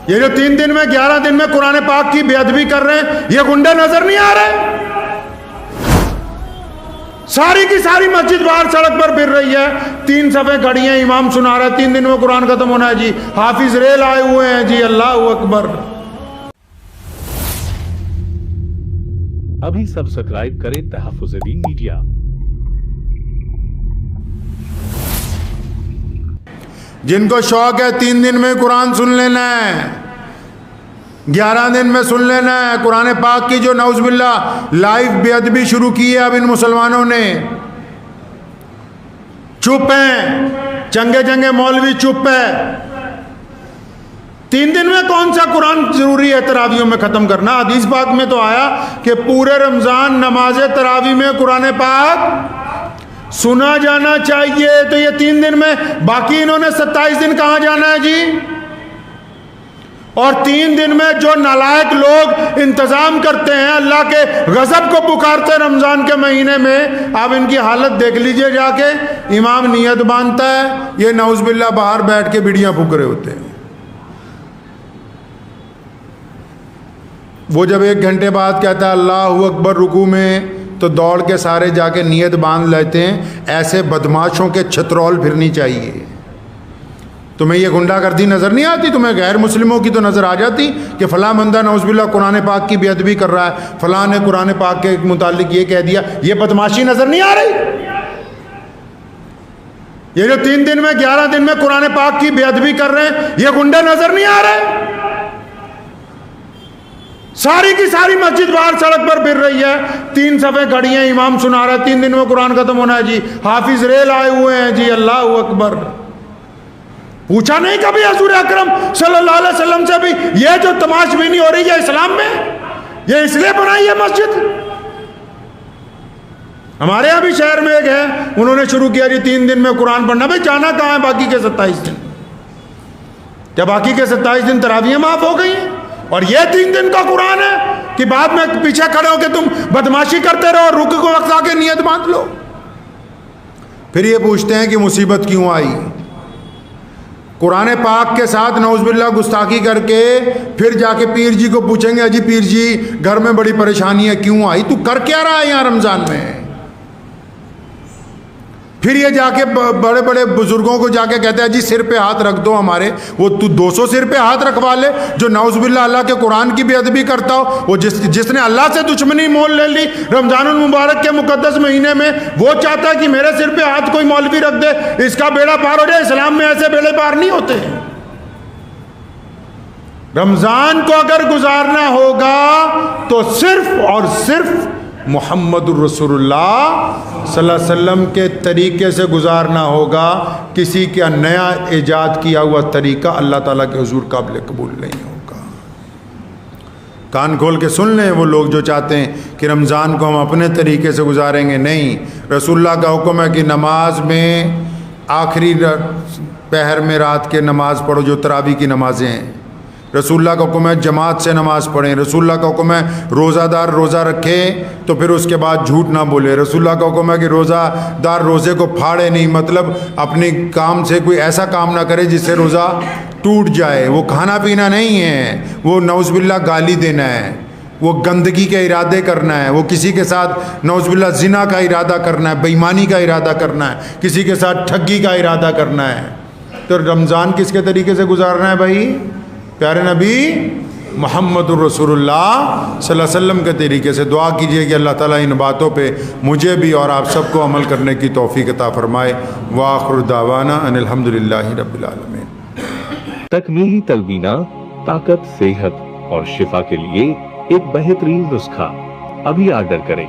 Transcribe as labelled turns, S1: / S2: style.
S1: یہ جو 3 دن میں 11 دن میں قرآن پاک کی بے ادبی کر رہے ہیں، یہ گنڈے نظر نہیں آ رہے؟ ساری کی ساری مسجد باہر سڑک پر پھر رہی ہے، 3 صفحے کھڑی ہیں، امام سنا رہا ہے، 3 دن میں قرآن ختم ہونا ہے جی، حافظ ریل آئے ہوئے ہیں جی، اللہ اکبر۔
S2: ابھی سبسکرائب کریں تحفظ دین میڈیا۔
S1: جن کو شوق ہے 3 دن میں قرآن سن لینا ہے، 11 دن میں سن لینا ہے، قرآن پاک کی جو نعوذ باللہ لائیو بے ادبی شروع کی ہے اب ان مسلمانوں نے، چپ ہیں، چنگے مولوی چپ ہے۔ 3 دن میں کون سا قرآن ضروری ہے تراویحوں میں ختم کرنا؟ حدیث پاک میں تو آیا کہ پورے رمضان نماز تراویح میں قرآن پاک سنا جانا چاہیے، تو یہ 3 دن میں باقی انہوں نے 27 دن کہاں جانا ہے جی؟ اور 3 دن میں جو نالائق لوگ انتظام کرتے ہیں، اللہ کے غضب کو پکارتے ہیں رمضان کے مہینے میں، آپ ان کی حالت دیکھ لیجئے جا کے۔ امام نیت باندھتا ہے، یہ نعوذ باللہ باہر بیٹھ کے بیڑیاں پھونک رہے ہوتے ہیں۔ وہ جب 1 گھنٹے بعد کہتا ہے اللہ اکبر رکوع میں، تو دوڑ کے سارے جا کے نیت باندھ لیتے ہیں۔ ایسے بدماشوں کے چھترول پھرنی چاہیے۔ تمہیں یہ گنڈا گردی نظر نہیں آتی؟ تمہیں غیر مسلموں کی تو نظر آ جاتی کہ فلاں بندہ نعوذ باللہ قرآن پاک کی بے ادبی کر رہا ہے، فلاں نے قرآن پاک کے متعلق یہ کہہ دیا، یہ بدماشی نظر نہیں آ رہی؟ یہ جو 3 دن میں 11 دن میں قرآن پاک کی بے ادبی کر رہے ہیں، یہ گنڈے نظر نہیں آ رہے؟ ساری کی ساری مسجد باہر سڑک پر پھر رہی ہے، 3 صفحے کھڑی ہیں، امام سنا رہا ہے، 3 دن میں قرآن ختم ہونا ہے جی، حافظ ریل آئے ہوئے ہیں جی، اللہ اکبر۔ پوچھا نہیں کبھی حضور اکرم صلی اللہ علیہ وسلم سے بھی یہ جو تماش بینی ہو رہی ہے اسلام میں، یہ اس لیے بنائی ہے مسجد؟ ہمارے یہاں بھی شہر میں ایک ہے، انہوں نے شروع کیا جی 3 دن میں قرآن پڑھنا۔ بھائی جانا کہاں ہے باقی کے 27 دن؟ کیا باقی کے 27 دن تراویحیں معاف ہو گئی ہیں؟ اور یہ 3 دن کا قرآن ہے کہ بعد میں پیچھے کھڑے ہو کے تم بدماشی کرتے رہو اور رکوع کو وقت آ کے نیت باندھ لو؟ پھر یہ پوچھتے ہیں کہ مصیبت کیوں آئی؟ قرآن پاک کے ساتھ نعوذ باللہ گستاخی کر کے پھر جا کے پیر جی کو پوچھیں گے جی پیر جی گھر میں بڑی پریشانی ہے، کیوں آئی؟ تو کر کیا رہا ہے یہاں رمضان میں؟ پھر یہ جا کے بڑے بڑے بزرگوں کو جا کے کہتا ہے جی سر پہ ہاتھ رکھ دو ہمارے، وہ تو 200 سر پہ ہاتھ رکھوا لے جو نعوذ باللہ اللہ کے قرآن کی بے ادبی کرتا ہو، وہ جس نے اللہ سے دشمنی مول لے لی رمضان المبارک کے مقدس مہینے میں، وہ چاہتا ہے کہ میرے سر پہ ہاتھ کوئی مولوی رکھ دے، اس کا بیڑا پار ہو جائے۔ اسلام میں ایسے بیڑے پار نہیں ہوتے۔ رمضان کو اگر گزارنا ہوگا تو صرف اور صرف محمد الرسول اللہ صلی اللہ علیہ وسلم کے طریقے سے گزارنا ہوگا، کسی کا نیا ایجاد کیا ہوا طریقہ اللہ تعالیٰ کے حضور قابل قبول نہیں ہوگا۔ کان کھول کے سن لیں وہ لوگ جو چاہتے ہیں کہ رمضان کو ہم اپنے طریقے سے گزاریں گے، نہیں۔ رسول اللہ کا حکم ہے کہ نماز میں آخری پہر میں رات کے نماز پڑھو، جو تراویح کی نمازیں ہیں۔ رسول اللہ کا حکم ہے جماعت سے نماز پڑھیں۔ رسول اللہ کا حکم ہے روزہ دار روزہ رکھے تو پھر اس کے بعد جھوٹ نہ بولے۔ رسول اللہ کا حکم ہے کہ روزہ دار روزے کو پھاڑے نہیں، مطلب اپنی کام سے کوئی ایسا کام نہ کرے جس سے روزہ ٹوٹ جائے۔ وہ کھانا پینا نہیں ہے، وہ نعوذ باللہ گالی دینا ہے، وہ گندگی کے ارادے کرنا ہے، وہ کسی کے ساتھ نعوذ باللہ زنا کا ارادہ کرنا ہے، بے ایمانی کا ارادہ کرنا ہے، کسی کے ساتھ ٹھگی کا ارادہ کرنا ہے۔ تو رمضان کس کے طریقے سے گزارنا ہے بھائی؟ پیارے نبی محمد الرسول اللہ صلی اللہ علیہ وسلم کے طریقے سے۔ دعا کیجئے کہ اللہ تعالیٰ ان باتوں پہ مجھے بھی اور آپ سب کو عمل کرنے کی توفیق عطا فرمائے۔ وآخر دعوانا ان الحمدللہ رب العالمین۔
S2: تکمیلی تلبینہ طاقت، صحت اور شفا کے لیے ایک بہترین نسخہ ابھی آرڈر کریں۔